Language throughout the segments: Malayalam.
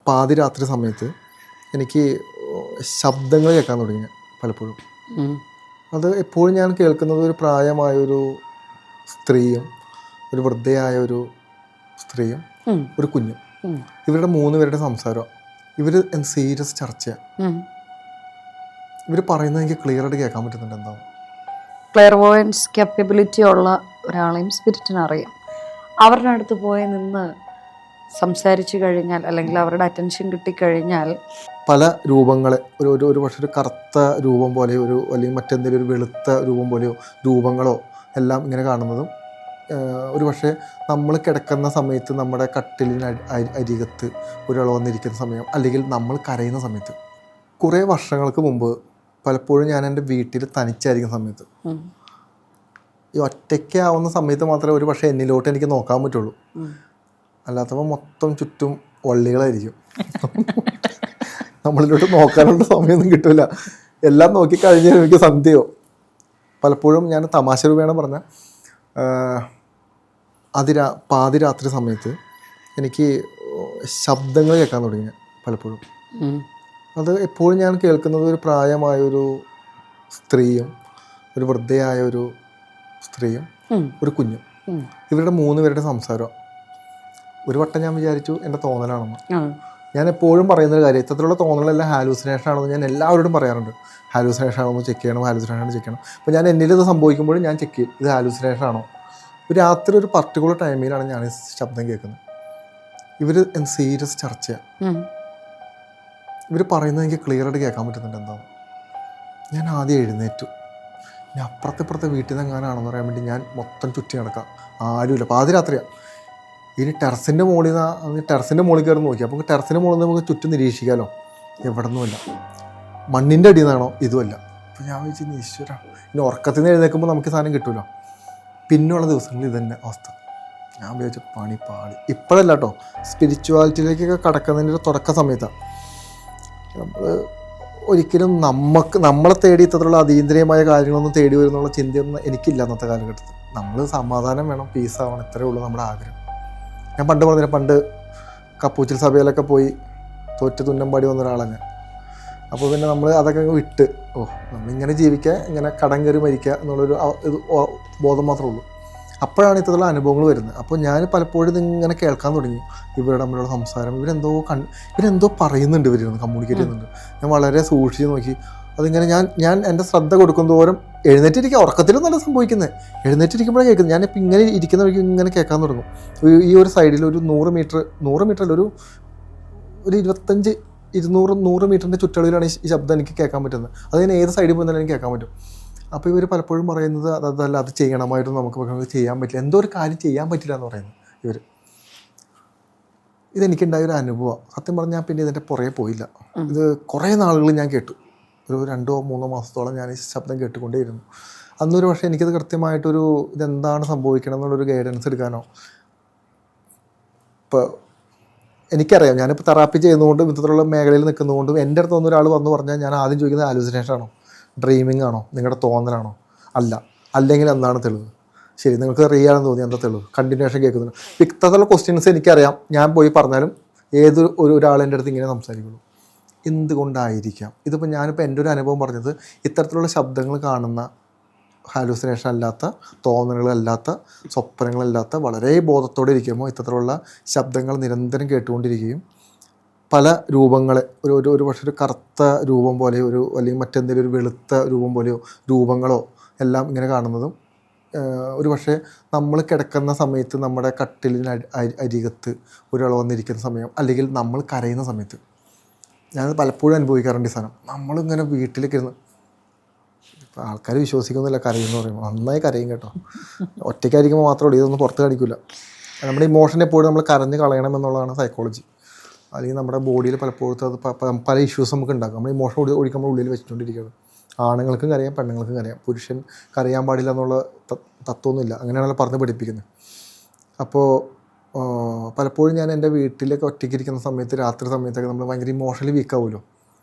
പാതിരാത്രി സമയത്ത് എനിക്ക് ശബ്ദങ്ങൾ കേൾക്കാൻ തുടങ്ങി പലപ്പോഴും. അത് എപ്പോഴും ഞാൻ കേൾക്കുന്നത് ഒരു പ്രായമായൊരു സ്ത്രീയും ഒരു വൃദ്ധയായ ഒരു സ്ത്രീയും ഒരു കുഞ്ഞും. ഇവരുടെ 3 പേരുടെ സംസാരം. ഇവർ സീരിയസ് ചർച്ചയാണ്. ഇവർ പറയുന്നത് എനിക്ക് ക്ലിയർ ആയിട്ട് കേൾക്കാൻ പറ്റുന്നുണ്ട്. എന്താണ് ക്ലെയർവോയൻസ് കാപ്പബിലിറ്റി ഉള്ള ഒരാളെയും സ്പിരിറ്റിന് അറിയാം. അവരുടെ അടുത്ത് പോയി നിന്ന് സംസാരിച്ചു കഴിഞ്ഞാൽ അല്ലെങ്കിൽ അവരുടെ അറ്റൻഷൻ കിട്ടിക്കഴിഞ്ഞാൽ പല രൂപങ്ങളെ ഒരു പക്ഷേ ഒരു കറുത്ത രൂപം പോലെയോ അല്ലെങ്കിൽ മറ്റെന്തെങ്കിലും ഒരു വെളുത്ത രൂപം പോലെയോ രൂപങ്ങളോ എല്ലാം ഇങ്ങനെ കാണുന്നതും, ഒരു പക്ഷേ നമ്മൾ കിടക്കുന്ന സമയത്ത് നമ്മുടെ കട്ടിലിന് അരികത്ത് ഒരാൾ വന്നിരിക്കുന്ന സമയം, അല്ലെങ്കിൽ നമ്മൾ കരയുന്ന സമയത്ത്. കുറേ വർഷങ്ങൾക്ക് മുമ്പ് പലപ്പോഴും ഞാൻ എൻ്റെ വീട്ടിൽ തനിച്ചായിരിക്കുന്ന സമയത്ത്, ഈ ഒറ്റയ്ക്കാവുന്ന സമയത്ത് മാത്രമേ ഒരു പക്ഷേ എന്നിലോട്ട് എനിക്ക് നോക്കാൻ പറ്റുള്ളൂ. അല്ലാത്തപ്പോൾ മൊത്തം ചുറ്റും വള്ളികളായിരിക്കും. നമ്മളിലോട്ട് നോക്കാനുള്ള സമയമൊന്നും കിട്ടില്ല. എല്ലാം നോക്കിക്കഴിഞ്ഞാൽ എനിക്ക് സന്ധ്യയോ. പലപ്പോഴും ഞാൻ തമാശ രൂപേണ പറഞ്ഞ പാതിരാത്രി സമയത്ത് എനിക്ക് ശബ്ദങ്ങൾ കേൾക്കാൻ തുടങ്ങി പലപ്പോഴും. അത് എപ്പോഴും ഞാൻ കേൾക്കുന്നത് ഒരു പ്രായമായൊരു സ്ത്രീയും ഒരു വൃദ്ധയായ ഒരു സ്ത്രീയും ഒരു കുഞ്ഞും. ഇവരുടെ 3 പേരുടെ സംസാരം. ഒരു വട്ടം ഞാൻ വിചാരിച്ചു എൻ്റെ തോന്നലാണെന്ന്. ഞാൻ എപ്പോഴും പറയുന്നൊരു കാര്യം, ഇത്തരത്തിലുള്ള തോന്നലെല്ലാം ഹാലൂസിനേഷൻ ആണെന്ന് ഞാൻ എല്ലാവരോടും പറയാറുണ്ട്. ഹാലൂസിനേഷൻ ആണോ ചെക്ക് ചെയ്യണം, ഹാലൂസിനേഷൻ ചെക്ക് ചെയ്യണം. അപ്പോൾ ഞാൻ എന്നിൽ ഇത് സംഭവിക്കുമ്പോഴും ഞാൻ ചെക്ക് ചെയ്യും, ഇത് ഹാലൂസിനേഷൻ ആണോ. രാത്രി ഒരു പർട്ടിക്കുലർ ടൈമിലാണ് ഞാൻ ഈ ശബ്ദം കേൾക്കുന്നത്. ഇവർ സീരിയസ് ചർച്ചയാണ്. ഇവർ പറയുന്നത് എനിക്ക് ക്ലിയർ ആയിട്ട് കേൾക്കാൻ പറ്റുന്നുണ്ട്. എന്താണ് ഞാൻ ആദ്യം എഴുന്നേറ്റു. ഞാൻ അപ്പുറത്തെ വീട്ടിൽ നിന്ന് എങ്ങാനാണെന്ന് പറയാൻ വേണ്ടി ഞാൻ മൊത്തം ചുറ്റി നടക്കാം. ആരുമില്ല, പാതിരാത്രിയാണ്. ഇനി ടെറസിൻ്റെ മുകളിൽ കയറി നോക്കി. അപ്പോൾ ടെറസിൻ്റെ മുകളിൽ നമുക്ക് ചുറ്റും നിരീക്ഷിക്കാമല്ലോ. എവിടെ നിന്നുമില്ല. മണ്ണിൻ്റെ അടിയിൽ നിന്നാണോ ഇതുമല്ല. അപ്പോൾ ഞാൻ വിചാരിച്ചു, ഈശ്വര, ഇനി ഉറക്കത്തിൽ നിന്ന് എഴുന്നേൽക്കുമ്പോൾ നമുക്ക് സാധനം കിട്ടുമല്ലോ. പിന്നെയുള്ള ദിവസങ്ങളിൽ ഇതന്നെ അവസ്ഥ. ഞാൻ വിചാരിച്ചു പാടി. ഇപ്പോഴല്ല കേട്ടോ, സ്പിരിച്വാലിറ്റിയിലേക്കൊക്കെ കടക്കുന്നതിൻ്റെ ഒരു തുടക്ക സമയത്താണ്. നമ്മൾ ഒരിക്കലും നമ്മളെ തേടി ഇത്തരത്തിലുള്ള അതീന്ദ്രിയമായ കാര്യങ്ങളൊന്നും തേടി വരുന്നുള്ള ചിന്തയൊന്നും എനിക്കില്ല അന്നത്തെ കാലഘട്ടത്തിൽ. നമ്മൾ സമാധാനം വേണം, പീസാവണം, ഇത്രയേ ഉള്ളൂ നമ്മുടെ ആഗ്രഹം. ഞാൻ പണ്ട് കപ്പൂച്ചിൽ സഭയിലൊക്കെ പോയി തോറ്റ് തുന്നമ്പാടി വന്ന ഒരാളാണ് ഞാൻ. അപ്പോൾ പിന്നെ നമ്മൾ അതൊക്കെ വിട്ട്, നമ്മളിങ്ങനെ ജീവിക്കുക, ഇങ്ങനെ കടം കയറി മരിക്കുക എന്നുള്ളൊരു ബോധം മാത്രമേ ഉള്ളൂ. അപ്പോഴാണ് ഇത്തരത്തിലുള്ള അനുഭവങ്ങൾ വരുന്നത്. അപ്പോൾ ഞാൻ പലപ്പോഴും ഇതിങ്ങനെ കേൾക്കാൻ തുടങ്ങി. ഇവരുടെ തമ്മിലുള്ള സംസാരം, ഇവരെന്തോ പറയുന്നുണ്ട്, ഇവരിരുന്ന് കമ്മ്യൂണിക്കേറ്റ് ചെയ്യുന്നുണ്ട്. ഞാൻ വളരെ സൂക്ഷിച്ച് നോക്കി. അതിങ്ങനെ ഞാൻ എൻ്റെ ശ്രദ്ധ കൊടുക്കും തോറും എഴുന്നേറ്റിരിക്കുക. ഉറക്കത്തിലും നല്ല സംഭവിക്കുന്നത്, എഴുന്നേറ്റിരിക്കുമ്പോഴേ കേൾക്കുന്നത്. ഞാനിപ്പോൾ ഇങ്ങനെ ഇരിക്കുന്ന വഴിക്ക് ഇങ്ങനെ കേൾക്കാൻ തുടങ്ങും. ഈ ഒരു സൈഡിൽ ഒരു 100 മീറ്ററിൽ ഒരു 25-200 മീറ്ററിൻ്റെ ചുറ്റളവിലാണ് ഈ ശബ്ദം എനിക്ക് കേൾക്കാൻ പറ്റുന്നത്. അതിന് ഏത് സൈഡിൽ പോയി തന്നെ എനിക്ക് കേൾക്കാൻ പറ്റും. അപ്പോൾ ഇവർ പലപ്പോഴും പറയുന്നത് അതല്ല, അത് ചെയ്യണമായിരുന്നു, നമുക്ക് ചെയ്യാൻ പറ്റില്ല, എന്തോ ഒരു കാര്യം ചെയ്യാൻ പറ്റില്ല എന്ന് പറയുന്നത് ഇവർ. ഇതെനിക്കുണ്ടായൊരു അനുഭവം. സത്യം പറഞ്ഞാൽ പിന്നെ ഇതിൻ്റെ പുറകെ പോയില്ല. ഇത് കുറേ നാളുകൾ ഞാൻ കേട്ടു. ഒരു 2-3 മാസത്തോളം ഞാൻ ഈ ശബ്ദം കേട്ടുകൊണ്ടേയിരുന്നു. അന്നൊരു പക്ഷേ എനിക്കത് കൃത്യമായിട്ടൊരു ഇതെന്താണ് സംഭവിക്കണം എന്നുള്ളൊരു ഗൈഡൻസ് എടുക്കാനോ. ഇപ്പോൾ എനിക്കറിയാം, ഞാനിപ്പോൾ തെറാപ്പി ചെയ്യുന്നതുകൊണ്ടും ഇത്തരത്തിലുള്ള മേഖലയിൽ നിൽക്കുന്നതുകൊണ്ടും എൻ്റെ അടുത്ത് ഒരാൾ വന്നു പറഞ്ഞാൽ ഞാൻ ആദ്യം ചോദിക്കുന്നത് ഹാലൂസിനേഷൻ ആണോ, ഡ്രീമിംഗ് ആണോ, നിങ്ങളുടെ തോന്നലാണോ, അല്ലെങ്കിൽ എന്താണ് തെളിവ്. ശരി, നിങ്ങൾക്ക് റിയാണെന്ന് തോന്നി, എന്താ തെളിവ്, കണ്ടിന്യൂഷൻ കേൾക്കുന്നുണ്ട്. ഇത്തരത്തിലുള്ള ക്വസ്റ്റ്യൻസ് എനിക്കറിയാം. ഞാൻ പോയി പറഞ്ഞാലും ഒരാൾ എൻ്റെ അടുത്ത് ഇങ്ങനെ സംസാരിക്കുള്ളൂ. എന്തുകൊണ്ടായിരിക്കാം? ഞാനിപ്പോൾ എൻ്റെ ഒരു അനുഭവം പറഞ്ഞത്, ഇത്തരത്തിലുള്ള ശബ്ദങ്ങൾ കാണുന്ന, ഹാലൂസിനേഷൻ അല്ലാത്ത, തോന്നലുകളല്ലാത്ത, സ്വപ്നങ്ങളല്ലാത്ത, വളരെ ബോധത്തോടെ ഇരിക്കുമ്പോൾ ഇത്തരത്തിലുള്ള ശബ്ദങ്ങൾ നിരന്തരം കേട്ടുകൊണ്ടിരിക്കുകയും പല രൂപങ്ങളെ ഒരു പക്ഷേ ഒരു കറുത്ത രൂപം പോലെയോ അല്ലെങ്കിൽ മറ്റെന്തെങ്കിലും ഒരു വെളുത്ത രൂപം പോലെയോ രൂപങ്ങളോ എല്ലാം ഇങ്ങനെ കാണുന്നതും, ഒരു പക്ഷേ നമ്മൾ കിടക്കുന്ന സമയത്ത് നമ്മുടെ കട്ടിലിന് അരികത്ത് ഒരാൾ വന്നിരിക്കുന്ന സമയം, അല്ലെങ്കിൽ നമ്മൾ കരയുന്ന സമയത്ത്. ഞാനത് പലപ്പോഴും അനുഭവിക്കാറുണ്ട്. ഈ സാധനം നമ്മളിങ്ങനെ വീട്ടിലേക്ക് ഇരുന്ന്, ഇപ്പോൾ ആൾക്കാർ വിശ്വസിക്കുന്നില്ല കരയുമെന്ന് പറയുമ്പോൾ, നന്നായി കരയും കേട്ടോ. ഒറ്റയ്ക്കായിരിക്കുമ്പോൾ മാത്രമേ ഉള്ളൂ, ഇതൊന്നും പുറത്ത് കാണിക്കില്ല. നമ്മുടെ ഇമോഷൻ എപ്പോഴും നമ്മൾ കരഞ്ഞ് കളയണം എന്നുള്ളതാണ് സൈക്കോളജി. അല്ലെങ്കിൽ നമ്മുടെ ബോഡിയിൽ പലപ്പോഴത്തെ അത് പല ഇഷ്യൂസ് നമുക്ക് ഉണ്ടാക്കും. നമ്മൾ ഇമോഷൻ ഒഴിക്കുമ്പോൾ ഉള്ളിൽ വെച്ചുകൊണ്ടിരിക്കുന്നത്. ആണുങ്ങൾക്കും കരയാം, പെണ്ണുങ്ങൾക്കും കരയാം. പുരുഷൻ കരയാൻ പാടില്ല എന്നുള്ള തത്വമൊന്നുമില്ല, അങ്ങനെയാണല്ലോ പറഞ്ഞ് പഠിപ്പിക്കുന്നത്. അപ്പോൾ പലപ്പോഴും ഞാൻ എൻ്റെ വീട്ടിലേക്ക് ഒറ്റയ്ക്ക് ഇരിക്കുന്ന സമയത്ത്, രാത്രി സമയത്തൊക്കെ നമ്മൾ ഭയങ്കര ഇമോഷണലി വീക്കാവുമല്ലോ.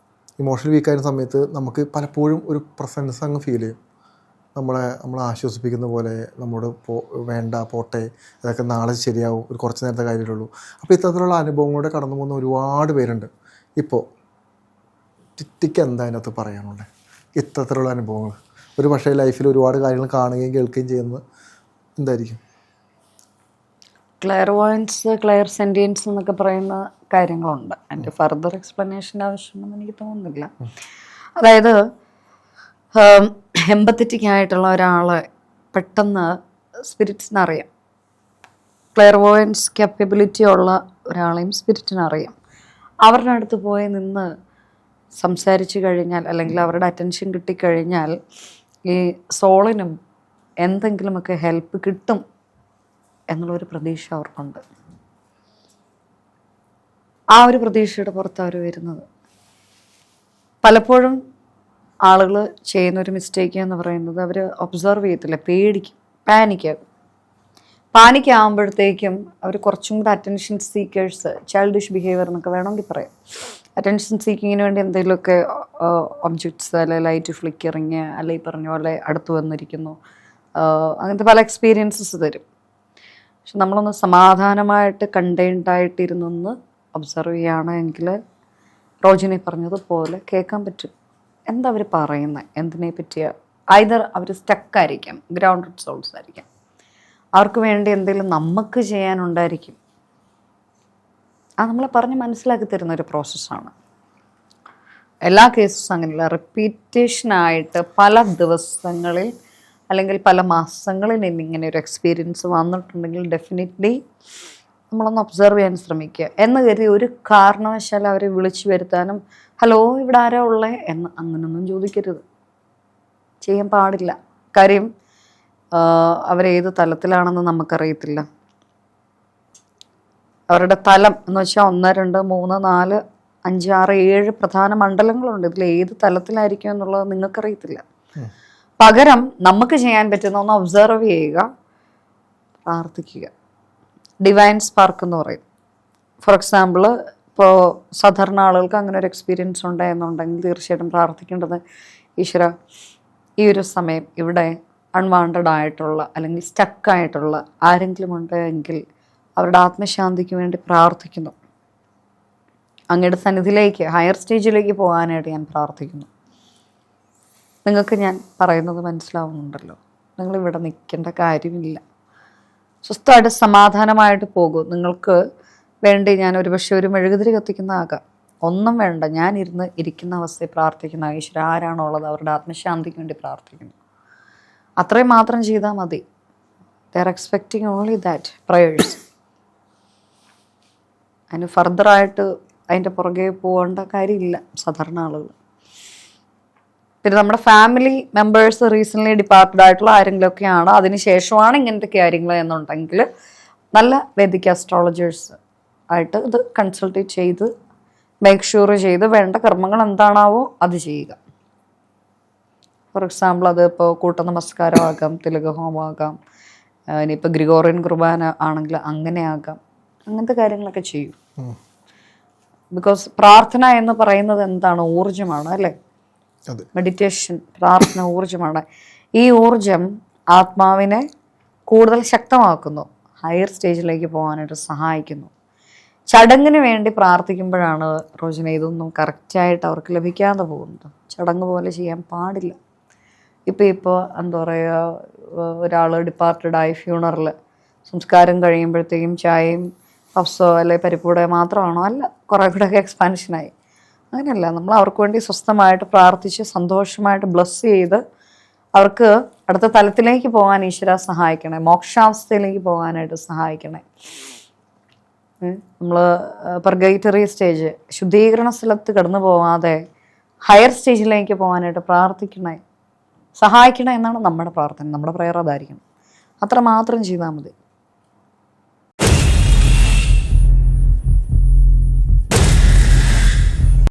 ഇമോഷണലി വീക്കായിരുന്ന സമയത്ത് നമുക്ക് പലപ്പോഴും ഒരു പ്രസൻസ് അങ്ങ് ഫീൽ ചെയ്യും. നമ്മളെ ആശ്വസിപ്പിക്കുന്ന പോലെ നമ്മോട് വേണ്ട പോട്ടെ, അതൊക്കെ നാളെ ശരിയാവും, ഒരു കുറച്ച് നേരത്തെ കാര്യമുള്ളൂ. അപ്പോൾ ഇത്തരത്തിലുള്ള അനുഭവങ്ങളൂടെ കടന്നു പോകുന്ന ഒരുപാട് പേരുണ്ട്. ഇപ്പോൾ ടിറ്റിക്ക് എന്താ അതിനകത്ത് പറയാനുള്ളത്? ഇത്തരത്തിലുള്ള അനുഭവങ്ങൾ ഒരു പക്ഷേ ലൈഫിൽ ഒരുപാട് കാര്യങ്ങൾ കാണുകയും കേൾക്കുകയും ചെയ്യുന്നത് എന്തായിരിക്കും? ക്ലെയർവോയൻസ്, ക്ലെയർ സെൻറ്റിയൻസ് എന്നൊക്കെ പറയുന്ന കാര്യങ്ങളുണ്ട്. അതിൻ്റെ ഫർദർ എക്സ്പ്ലനേഷൻ ആവശ്യമുണ്ടെന്ന് എനിക്ക് തോന്നുന്നില്ല. അതായത് എമ്പത്തറ്റിക് ആയിട്ടുള്ള ഒരാളെ പെട്ടെന്ന് സ്പിരിറ്റ്സിനറിയാം. ക്ലെയർവോയൻസ് ക്യാപ്പബിലിറ്റി ഉള്ള ഒരാളെയും സ്പിരിറ്റിനറിയാം. അവരുടെ അടുത്ത് പോയി നിന്ന് സംസാരിച്ചു കഴിഞ്ഞാൽ, അല്ലെങ്കിൽ അവരുടെ അറ്റൻഷൻ കിട്ടിക്കഴിഞ്ഞാൽ ഈ സോളിനും എന്തെങ്കിലുമൊക്കെ ഹെൽപ്പ് കിട്ടും എന്നുള്ളൊരു പ്രതീക്ഷ അവർക്കുണ്ട്. ആ ഒരു പ്രതീക്ഷയുടെ പുറത്ത് അവർ വരുന്നത്. പലപ്പോഴും ആളുകൾ ചെയ്യുന്നൊരു മിസ്റ്റേക്ക് എന്ന് പറയുന്നത്, അവർ ഒബ്സർവ് ചെയ്യത്തില്ല, പേടിക്കും, പാനിക് ആകുമ്പോഴത്തേക്കും അവർ കുറച്ചും കൂടെ അറ്റൻഷൻ സീക്കേഴ്സ്, ചൈൽഡിഷ് ബിഹേവിയർ എന്നൊക്കെ വേണമെങ്കിൽ പറയാം. അറ്റൻഷൻ സീക്കിങ്ങിന് വേണ്ടി എന്തെങ്കിലുമൊക്കെ ഒബ്ജക്ട്സ്, അല്ലെങ്കിൽ ലൈറ്റ് ഫ്ലിക്കറിങ്, അല്ലെങ്കിൽ പറഞ്ഞ പോലെ അടുത്ത് വന്നിരിക്കുന്നു, അങ്ങനത്തെ പല എക്സ്പീരിയൻസസ് തരും. പക്ഷെ നമ്മളൊന്ന് സമാധാനമായിട്ട് കണ്ടെയ്ൻഡായിട്ടിരുന്നൊന്ന് ഒബ്സർവ് ചെയ്യുകയാണെങ്കിൽ റോജിനി പറഞ്ഞതുപോലെ കേൾക്കാൻ പറ്റും എന്താ അവർ പറയുന്നത്, എന്തിനെ പറ്റിയ. ഐദർ അവർ സ്റ്റക്കായിരിക്കാം, ഗ്രൗണ്ടഡ് സോൾസ് ആയിരിക്കാം, അവർക്ക് വേണ്ടി എന്തെങ്കിലും നമുക്ക് ചെയ്യാനുണ്ടായിരിക്കും. അത് നമ്മളെ പറഞ്ഞ് മനസ്സിലാക്കി തരുന്ന ഒരു പ്രോസസ്സാണ്. എല്ലാ കേസസും അങ്ങനെയല്ല. റിപ്പീറ്റേഷനായിട്ട് പല ദിവസങ്ങളിൽ അല്ലെങ്കിൽ പല മാസങ്ങളിൽ ഇങ്ങനെ ഒരു എക്സ്പീരിയൻസ് വന്നിട്ടുണ്ടെങ്കിൽ ഡെഫിനറ്റ്ലി നമ്മളൊന്ന് ഒബ്സർവ് ചെയ്യാൻ ശ്രമിക്കുക. എന്ന് കരുതി ഒരു കാരണവശാലും അവരെ വിളിച്ചു വരുത്താനും ഹലോ ഇവിടെ ആരാ ഉള്ളേ എന്ന് അങ്ങനൊന്നും ചോദിക്കരുത്, ചെയ്യാൻ പാടില്ല. കാര്യം അവരേത് തലത്തിലാണെന്ന് നമുക്കറിയത്തില്ല. അവരുടെ തലം എന്ന് വെച്ചാൽ 1, 2, 3, 4, 5, 6, 7 പ്രധാന മണ്ഡലങ്ങളുണ്ട്. ഇതിൽ ഏത് തലത്തിലായിരിക്കും എന്നുള്ളത് നിങ്ങൾക്കറിയത്തില്ല. പകരം നമുക്ക് ചെയ്യാൻ പറ്റുന്ന ഒന്ന് ഒബ്സർവ് ചെയ്യുക, പ്രാർത്ഥിക്കുക. ഡിവൈൻ സ്പാർക്ക് എന്ന് പറയും. ഫോർ എക്സാമ്പിൾ, ഇപ്പോൾ സാധാരണ ആളുകൾക്ക് അങ്ങനെ ഒരു എക്സ്പീരിയൻസ് ഉണ്ടായെന്നുണ്ടെങ്കിൽ തീർച്ചയായിട്ടും പ്രാർത്ഥിക്കേണ്ടത്, ഈശ്വര ഈ ഒരു സമയം ഇവിടെ അൺവാണ്ടഡ് ആയിട്ടുള്ള അല്ലെങ്കിൽ സ്റ്റക്കായിട്ടുള്ള ആരെങ്കിലും ഉണ്ടെങ്കിൽ അവരുടെ ആത്മശാന്തിക്ക് വേണ്ടി പ്രാർത്ഥിക്കുന്നു. അങ്ങയുടെ സന്നിധിയിലേക്ക്, ഹയർ സ്റ്റേജിലേക്ക് പോകാനായിട്ട് ഞാൻ പ്രാർത്ഥിക്കുന്നു. നിങ്ങൾക്ക് ഞാൻ പറയുന്നത് മനസ്സിലാവുന്നുണ്ടല്ലോ, നിങ്ങളിവിടെ നിൽക്കേണ്ട കാര്യമില്ല, സ്വസ്ഥമായിട്ട് സമാധാനമായിട്ട് പോകും. നിങ്ങൾക്ക് വേണ്ടി ഞാൻ ഒരുപക്ഷെ ഒരു മെഴുകുതിരി കത്തിക്കുന്നതാകാം, ഒന്നും വേണ്ട, ഞാൻ ഇരിക്കുന്ന അവസ്ഥയിൽ പ്രാർത്ഥിക്കുന്ന ഈശ്വര ആരാണോ ഉള്ളത് അവരുടെ ആത്മശാന്തിക്ക് വേണ്ടി പ്രാർത്ഥിക്കുന്നു. അത്രയും മാത്രം ചെയ്താൽ മതി. They are expecting only that prayers. അതിന് ഫർദറായിട്ട് അതിൻ്റെ പുറകെ പോകേണ്ട കാര്യമില്ല സാധാരണ ആളുകൾ. പിന്നെ നമ്മുടെ ഫാമിലി മെമ്പേഴ്സ് റീസെൻ്റ്ലി ഡിപ്പാർട്ടഡ് ആയിട്ടുള്ള ആരെങ്കിലുമൊക്കെയാണ്, അതിന് ശേഷമാണ് ഇങ്ങനത്തെ കാര്യങ്ങൾ എന്നുണ്ടെങ്കിൽ നല്ല വേദിക് അസ്ട്രോളജേഴ്സ് ആയിട്ട് ഇത് കൺസൾട്ട് ചെയ്ത് മേക്ക് ഷുവർ ചെയ്ത് വേണ്ട കർമ്മങ്ങൾ എന്താണാവോ അത് ചെയ്യുക. ഫോർ എക്സാമ്പിൾ, അത് ഇപ്പോൾ കൂട്ട നമസ്കാരമാകാം, തിലകഹോമമാകാം, ഇനിയിപ്പോൾ ഗ്രിഗോറിയൻ കുർബാന ആണെങ്കിൽ അങ്ങനെ ആകാം, അങ്ങനത്തെ കാര്യങ്ങളൊക്കെ ചെയ്യും. ബിക്കോസ് പ്രാർത്ഥന എന്ന് പറയുന്നത് എന്താണ്? ഊർജമാണ്, അല്ലേ? മെഡിറ്റേഷൻ, പ്രാർത്ഥന ഊർജമാണ്. ഈ ഊർജം ആത്മാവിനെ കൂടുതൽ ശക്തമാക്കുന്നു, ഹയർ സ്റ്റേജിലേക്ക് പോകാനായിട്ട് സഹായിക്കുന്നു. ചടങ്ങിന് വേണ്ടി പ്രാർത്ഥിക്കുമ്പോഴാണ് റോജിന ഇതൊന്നും കറക്റ്റായിട്ട് അവർക്ക് ലഭിക്കാതെ പോകുന്നത്. ചടങ്ങ് പോലെ ചെയ്യാൻ പാടില്ല. ഇപ്പോൾ എന്താ പറയുക, ഒരാൾ ഡിപ്പാർട്ടഡായി ഫ്യൂണറൽ സംസ്കാരം കഴിയുമ്പോഴത്തേക്കും ചായയും പഫ്സോ അല്ലെങ്കിൽ പരിപ്പൂടെ മാത്രമാണോ? അല്ല, കുറേ കൂടെയൊക്കെ എക്സ്പാൻഷനായി. അങ്ങനെയല്ല, നമ്മൾ അവർക്ക് വേണ്ടി സ്വസ്ഥമായിട്ട് പ്രാർത്ഥിച്ച് സന്തോഷമായിട്ട് ബ്ലസ് ചെയ്ത് അവർക്ക് അടുത്ത തലത്തിലേക്ക് പോകാൻ ഈശ്വര സഹായിക്കണേ, മോക്ഷാവസ്ഥയിലേക്ക് പോകാനായിട്ട് സഹായിക്കണേ. നമ്മൾ പർഗൈറ്ററി സ്റ്റേജ്, ശുദ്ധീകരണ സ്ഥലത്ത് കടന്നു പോകാതെ ഹയർ സ്റ്റേജിലേക്ക് പോകാനായിട്ട് പ്രാർത്ഥിക്കണേ, സഹായിക്കണേ എന്നാണ് നമ്മുടെ പ്രാർത്ഥന. നമ്മുടെ പ്രയർ അതായിരിക്കണം. അത്ര മാത്രം ചെയ്താൽ മതി.